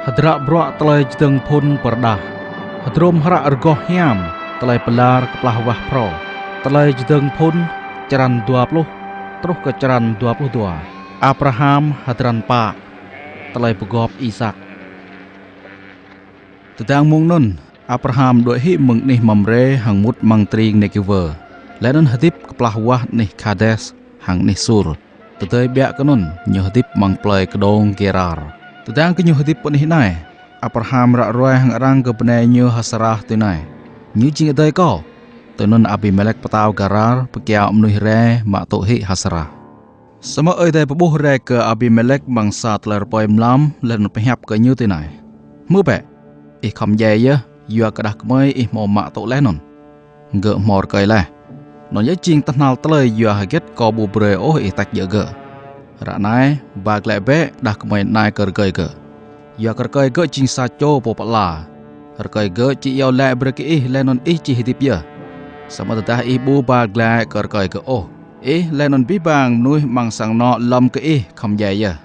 Hadrak berak telai jeng pun perdah. Hadrom harak ergoh hiam telai pelar keplah wah pro. Telai jeng pun ceran 20 terus ke ceran 22. Abraham hadran pak telai begop Isak. Tedang mung nun Abraham doi hi meng nih mamre hang mut mang tring nekiver. Lenon hadip keplah wah nih Kades hang nih sur. Tedai biak kenun nyo hadip mang play kedong Gerar. Tedang kenyo hadip pun nih nai. Abraham rak roy hang arang ke penai nyo hasarah tunai. Nyu jing adai ko. Tunun Abimelek petau Gerar pekiau menuhi re mak tok hi hasarah. Sama ơi đây buh re ke Abimelek bangsa telar poi mlam len pehiap ke nyu tunai. Mu be. Khom dây ya, yua kedah kemai mau mak tok lenon. Ge mor kai lah. Non ya jing tanal telai yua haget ko bu bre tak je ge. Rak nai bag le be dah kemai nai ker kai ge. Yua ker kai ge jing sa cho po pala. Ker kai ge ci yau le bre ke lenon ci hitip ya. Sama tetah ibu bag le ker kai ge lenon bibang nuih mang sang no lam ke khom dây ya.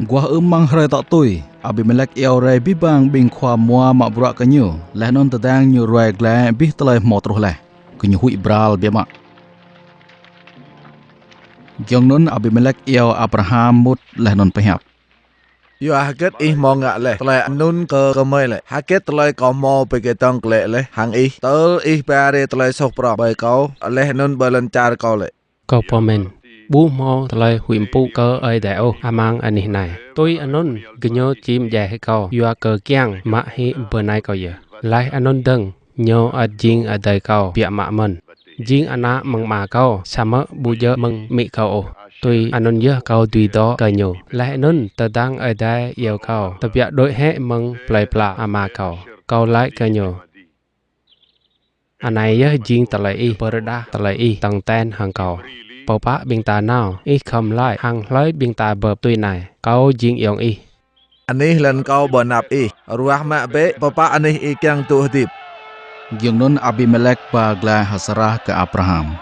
Gua mang hre tak tui. Abimelek iau rai bibang bing khwa mua mak burak kenyu. Lehnon tedang nyu rai glai bih telai mo terus leh. Kenyu hui bral biamak. Giong nun Abimelek iau Abraham mut lehnon pehiap. Yo haket mo ngak leh. Telai nun ke kemai leh. Haket telai kau mo pegetong klek leh. Hang tel pare telai sok pro. Bai kau leh nun balancar kau leh. Kau pomen. Bu mau telai huim pu ke ai dao amang anih nai. Tôi anon genyo chim dài hay kau. Yua ke kiang mak hi bernai kau ya. Lai anon deng nyo ad jing adai kau biak mak men. Jing anak meng ma kau sama bu je meng mi kau. Tôi anon ya kau dui do ke nyo. Lai anon tedang adai yau kau. Tabiak doi he meng play pla ama kau. Kau lai ke nyo. Anai ya jing telai perda telai tang ten hang kau. Papa bing ta nào khom lại hang lối bing ta bợp tui này kau jing yong Anih len kau bonap ruah mak be papa anih kiang tu hadip. Giong nun Abimelek ba glai hasarah ke Abraham.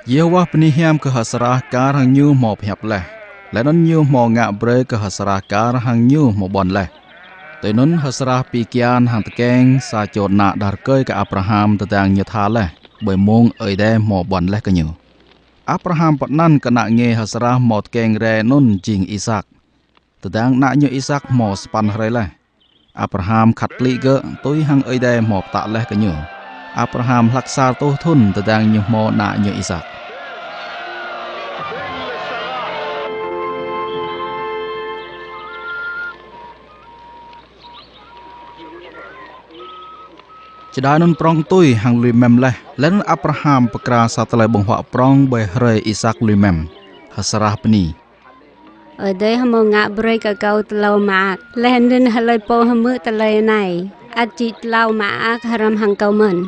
Yehovah penihiam ke hasarah kar hang nyu mau pihap leh. Lenon nyu mau ngak bre ke hasarah kar hang nyu mau bon leh. Tenun hasarah pikian hang tekeng sa chot nak dar koi ke Abraham tetang nyu tha leh. Bởi mong ơi đe mau bon leh ke nyu. Abraham patnan ke nak nge hasarah mau tekeng re nun jing Isak. Tetang nak nyu Isak mau span re leh. Abraham khat li ke tui hang ơi đe mau tak leh ke nyu. Abraham laksar tu thun tedang nyu mo nak nyu Isak. Cedanon prong tui hang lui mem leh. Len Abraham pekra satelai bonghwa prong bai hre Isak lui mem. Hasarah peni. Ở đây hâm mộ ngạ bơi cả câu tàu mạc. Lên đến hơi po hâm mộ tàu này. Át chị tàu mạc haram hang câu mình.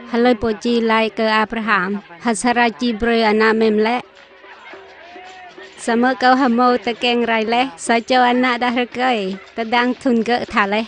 Halai poji lai ke Abraham. Hasara ji bre anak memle. Sama kau hamo tekeng rai leh. Sajo anak dah rekai. Tedang thun ke thaleh.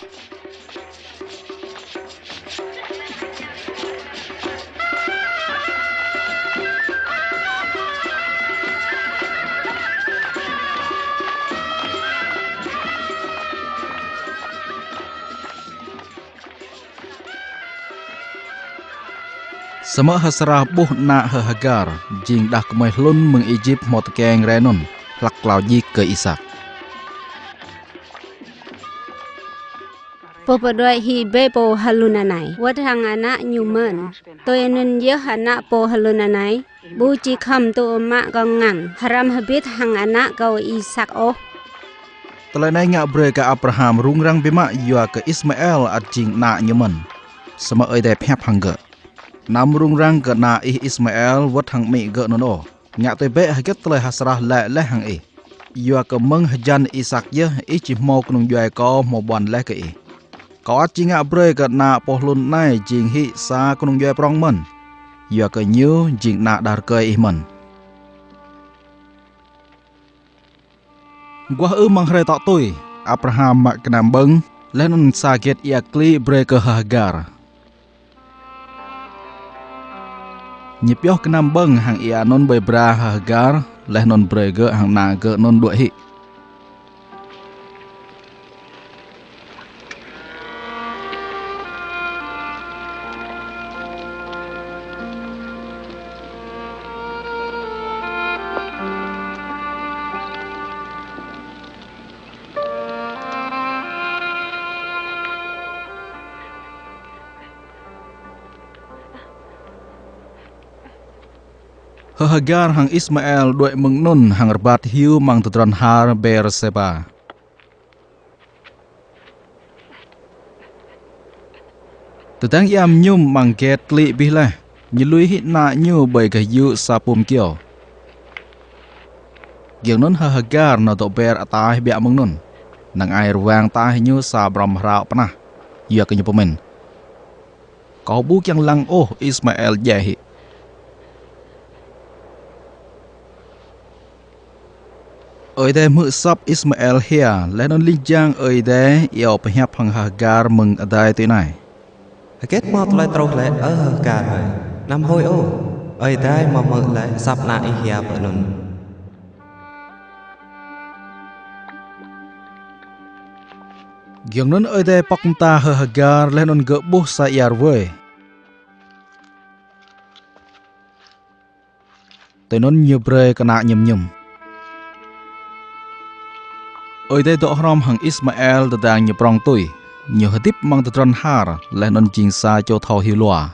Sama hasrah buh na Hagar jing dah kemai lun meng Egypt mot keng renon lak klauji ke Isak. Popadoi hi bepo halunanai. Wat hang anak nyumen. Tôi nên nhớ anak po halunanai. Bu chi kham tu mak kong ngang. Haram habit hang anak kau Isak oh. Telanai ngak bre ke Abraham rungrang bima yua ke Ismail at jing na nyaman. Sama oi dai phep hangga. Nam rungrang ke na Ismail wat hang mi ge nono. Ngak te be haget telai hasrah le hang Yua ke meng hajan Isak ye chi mau knung yua ko mo bon le ke Kau at jing ngak bre ke na pohlun nai jing hi sa knung yua prong men. Yua ke nyu jing na dar ke man. Gua manghre tak tui Abraham mak kenam beng lenon sakit ia kli bre ke Hagar. Nyepyoh kenam beng hang ia non bai bra Hagar lenon bre ge hang na ge non dua hi. Hagar hang Ismail dua meng nun hang rebat hiu mang tutran har Berseba. Tetang iam nyum mang ket kli bih nyelui hit na nyu bai ke yu sapum kio. Giang nun Hagar na to ber atah biak meng nun. Nang air wang tah nyu sa bram rao panah. Ia ke nyupemen. Kau bu yang lang oh Ismail jahi. Oi dai mu sap Ismail hia lenon lijang oi dai yêu phap hang Hagar meng adai tu nai. Kết mọt lại trâu lại ở Hagar rồi. Năm hôi ô. Oi dai mà mơ lại sắp na i hia bờ nun. Giang nun oi dai pakmta Hagar lenon ge buh sa yar we. Tenon nyebre kena nyem. Oi dai dok rom hang Ismail dadang nyeprong tui. Nyo hadip mang tutran har lenon jing sa cho thau hi lua.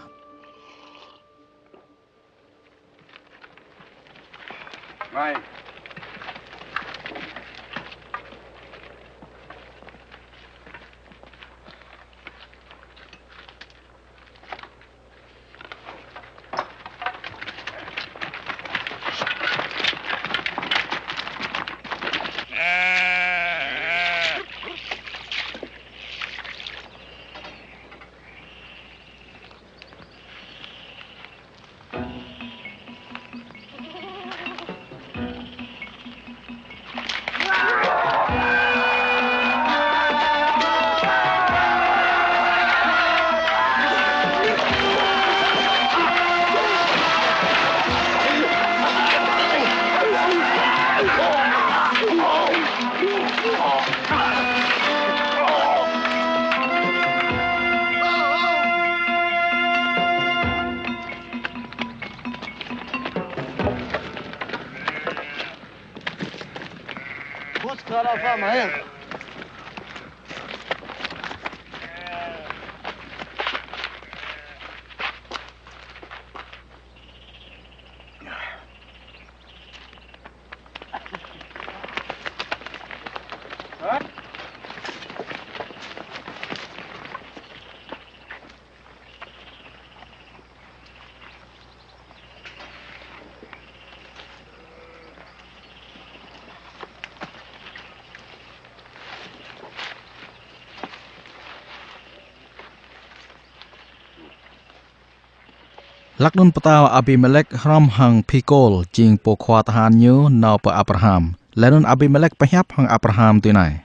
Lak nun petaw Abimelek rom hang Pikol jing po khwa tahan nyu nau pa Abraham. Lenon Abimelek phap hang Abraham tu nai.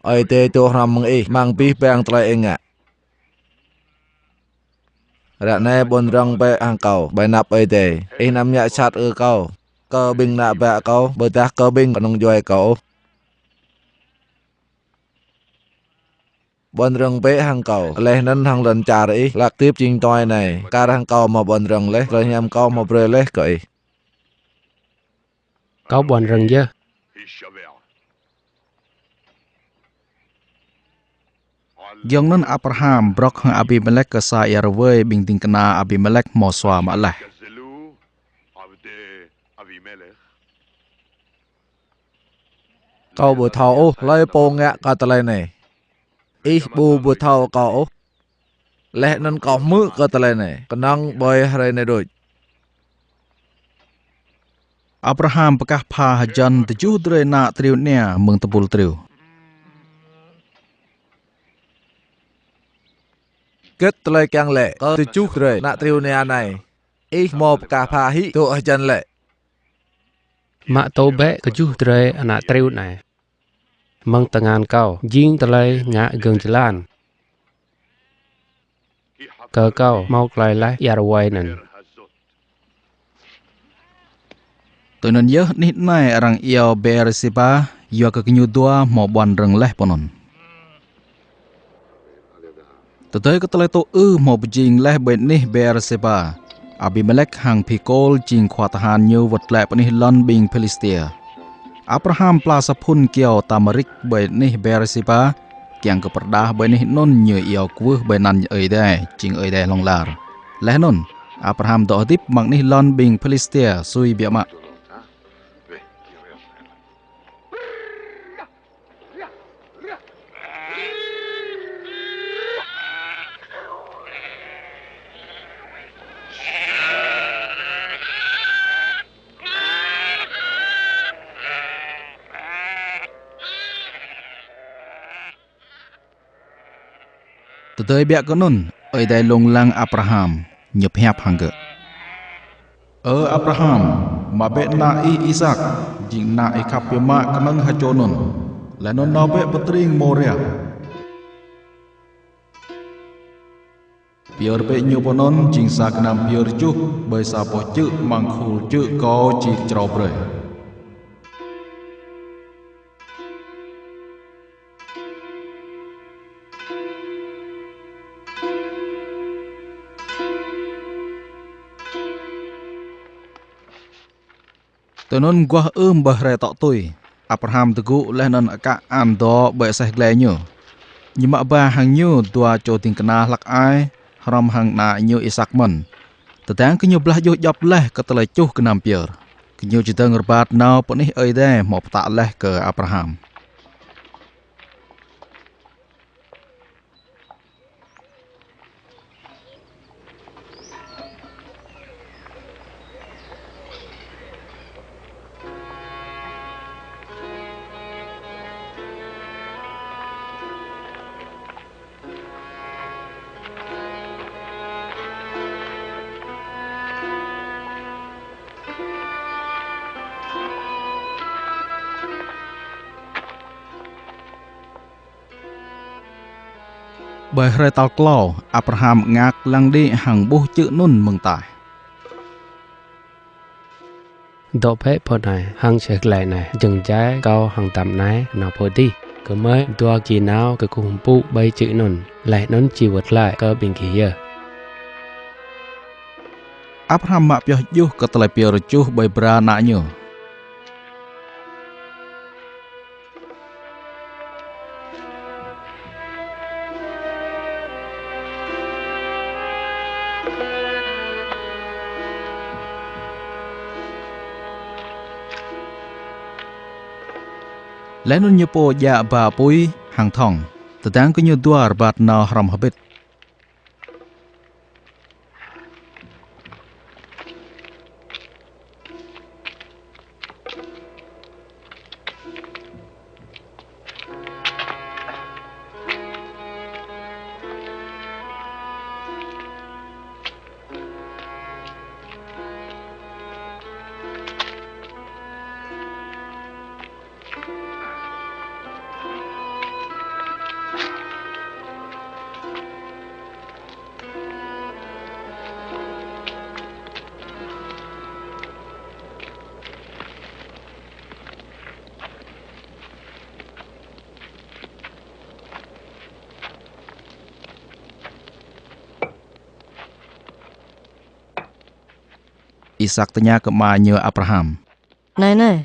Oi te tu ram meng mang pi bang tlai enga. Rak nai bon rong pe hang kau bai nap oi te. Nam nya chat kau. Cơ binh na ba kau bơ ta cơ binh nong joi kau. bần rừng bế hàng cầu lẽ nên hàng lần trả ý lạc tiếp chính toi này cả hàng cầu mà bần rừng lẽ rồi nhằm cầu mà bề lẽ cậy Kau buồn rừng dơ. Dòng nên Abraham brok hang Abimelech ke sa yarwe bing ting kena Abimelech mo swa ma leh. cầu bùa thầu lấy bồ ngạ cả tờ này ý bùa thầu cầu lẽ nên cầu mưa cả tờ này còn năng bơi hay này rồi Abraham bekah pha hajan tujuh dre na triu nia meng tebul triu. kết tờ càng lệ có từ chút rồi nạ triu này ý một cả pha hí tụ chân lệ Mak tau be kejuh dre anak triut này. Mang tangan kau jing telai ngak geng jalan. Ke kau mau kelai lah yarwai nan. Tôi nên nhớ nít này rang yêu Beersheba yo ke kenyu dua mo bon reng leh ponon. Tetai ke telai to mo bejing leh ben nih Beersheba. Abimelech hang pikol jing khwatahan nyu wat leh panih lon bing Philistia. Abraham plasa phun kiao tamarik ben nih Beersheba kiang ke perdah ben nih non nyu iyo kuh benan ơi dai jing ơi dai long lar. Leh non Abraham do dip mang nih lon bing Philistia sui biama. Tetai biak konun oi dai long lang Abraham nyep hap hangge. Abraham ma be na Isaac jing na kap yama kanang hajonun. Lanon na be petring Moria. Pior be nyoponon jing sa kanam pior chuh bai sa po chữ mang khul chữ ko chi trao bre. Tenon gua bahre tok tui. Abraham tegu lehnon aka ando be seh glenyo. Nyimak ba hang nyu tua cho ting kena lak ai haram hang na nyu Isaac mon. Tetang kenyu belah yo jop leh ke telai cuh kenam pier. Kenyu cita ngerbat nau penih oi deh mau tak leh ke Abraham. Bởi rơi tàu klo, Abraham ngạc lăng đi hàng bố chữ nun mừng tài. Độ phép phô này hăng sẽ lại này dừng trái cao hàng tạm này nào phô đi. Cứ mới đua kỳ nào cứ cùng phụ bay chữ nun lại nón chỉ vượt lại cơ bình kỳ giờ. Abraham mak piah juh ke telai pior juh bay bra naknyo. Lain nyo po ya ba pui hang thong. Tetang kenyo duar bat na haram habit. Isaac tanya ke manya Abraham. Này,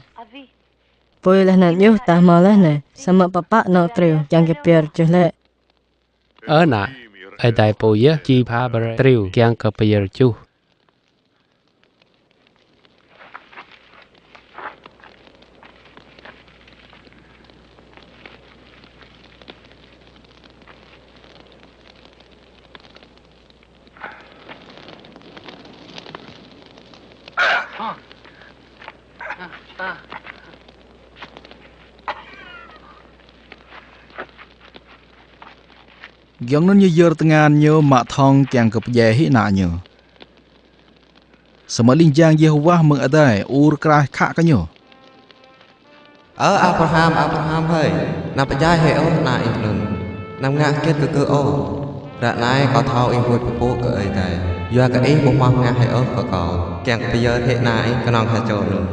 Pui là nạn yêu ta mò lên này, sao mà papa nó triều chẳng kịp biệt chứ lệ. Ở nạ, ai đại bố yế chi phá bà triều kiang cơ bây giờ chú. Giang nun như dơ tengan như mạ thong kiang ke pye hi na như. Semaling jang Yehovah meng adai ur krai kha ka như. Abraham hơi, nạp giải hệ ô nà ít lần, nằm ngã kết cơ ô, rạ nái có thao in vui bố cơ ấy đây, do cái ý bố mong ngã hệ ô có, kẹng bây giờ hệ nái cái nòng hà trộn luôn.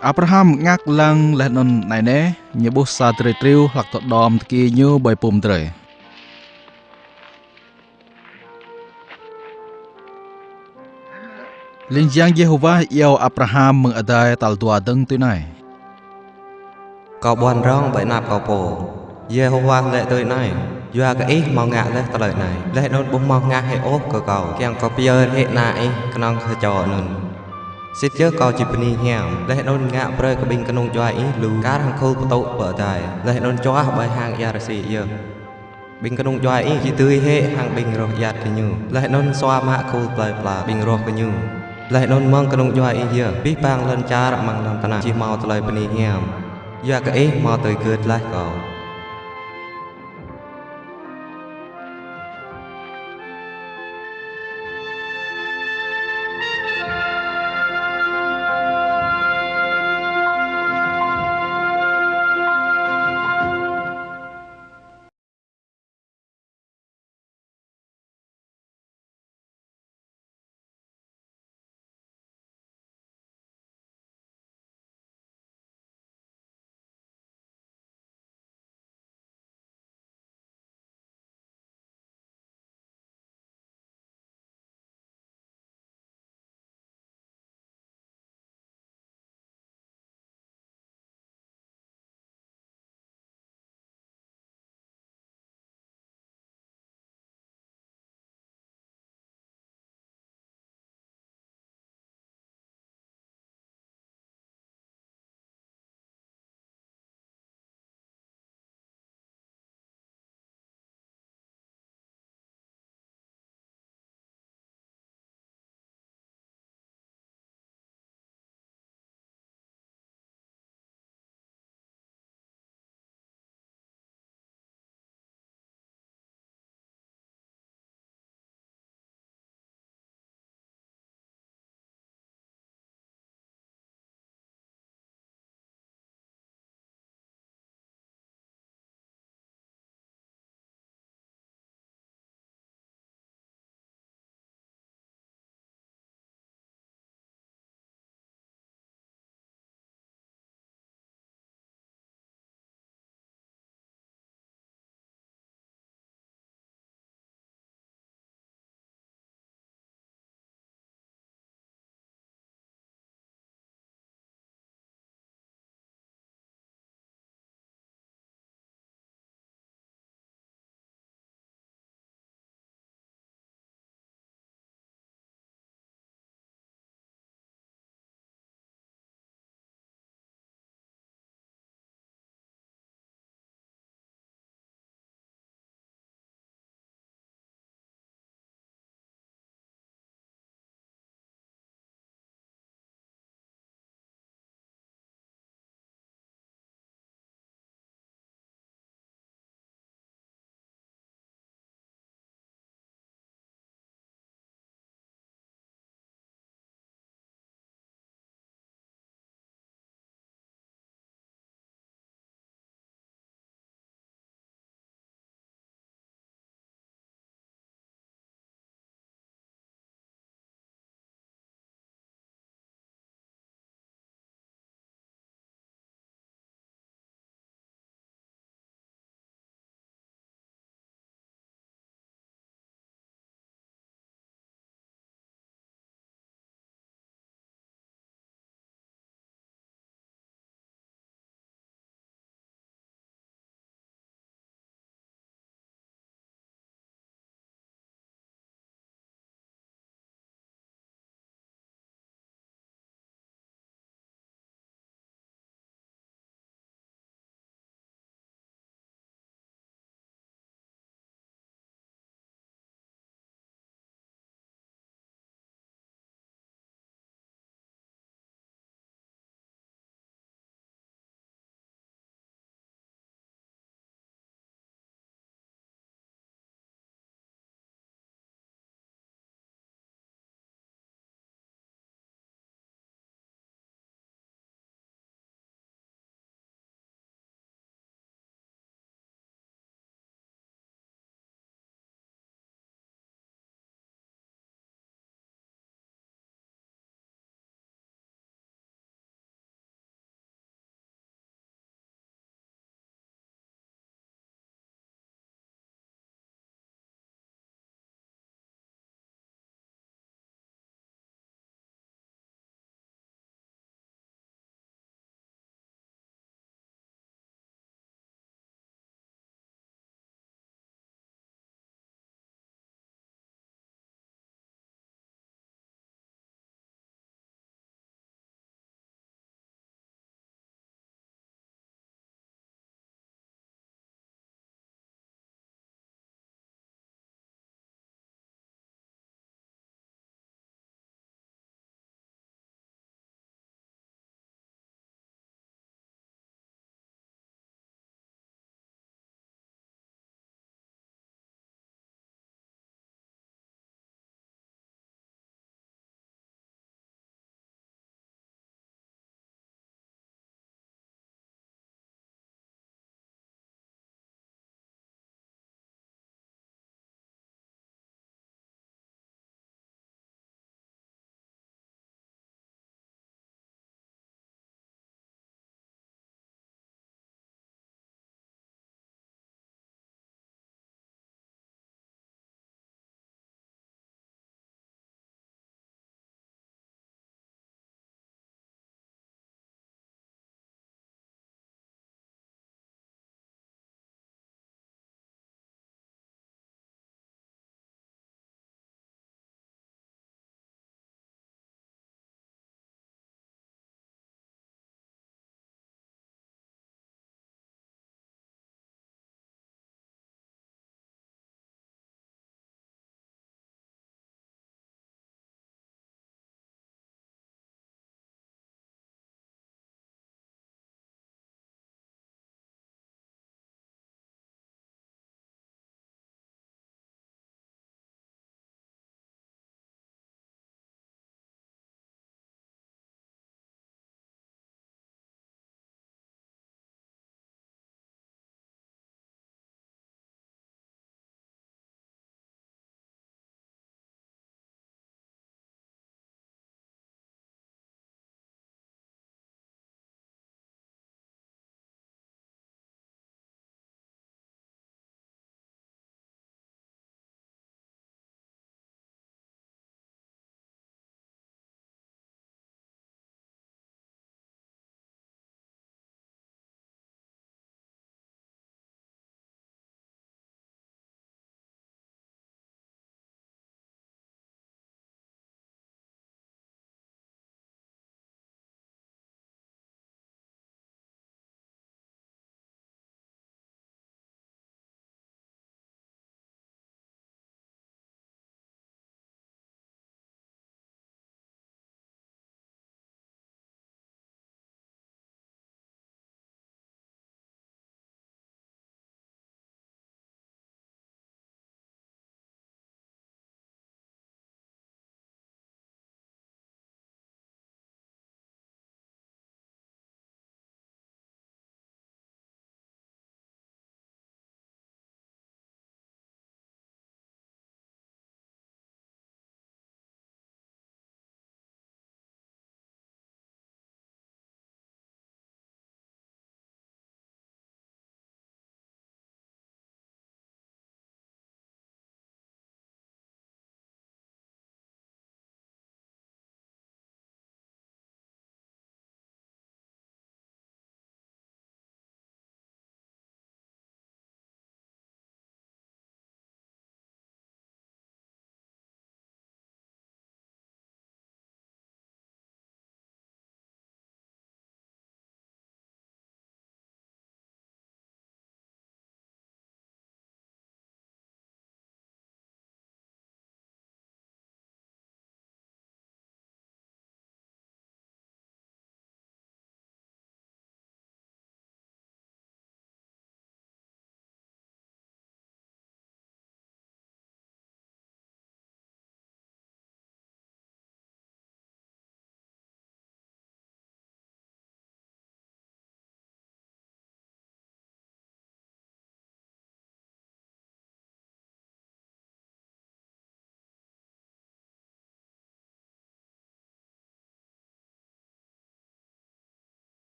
Abraham ngak lang lenon nai ne nyebuh sa tre triu lak to dom tki như bay pum tre. Linh giang Yehovah yêu Abraham meng adai tal tua deng tu nai. Có buồn rong bởi nạp có bồ, Yehovah lệ tôi này, do cái ý mong ngã lệ tờ lời này, lệ nôn bố mong ngã hệ ô cơ cầu, kẹng có bây giờ hệ nái cái nòng hà trộn luôn. Xích chớ có chịp ni hèm, lệ nôn ngã bơi cái bình cái nông cho ý lù cá thằng khâu của tụ bờ tài, lệ nôn cho bởi hàng yà sĩ yêu. Bình cái nông cho ý chỉ tươi hệ hàng bình rồi yạt cái như, lệ nôn xoa mạ khâu lời là bình rồi cái như. Lệ nôn mong cái nông cho ý yêu, biết bang lên cha rộng mang lần tà chỉ màu tờ lời bình hèm, do cái ý màu tới gượt lại cầu.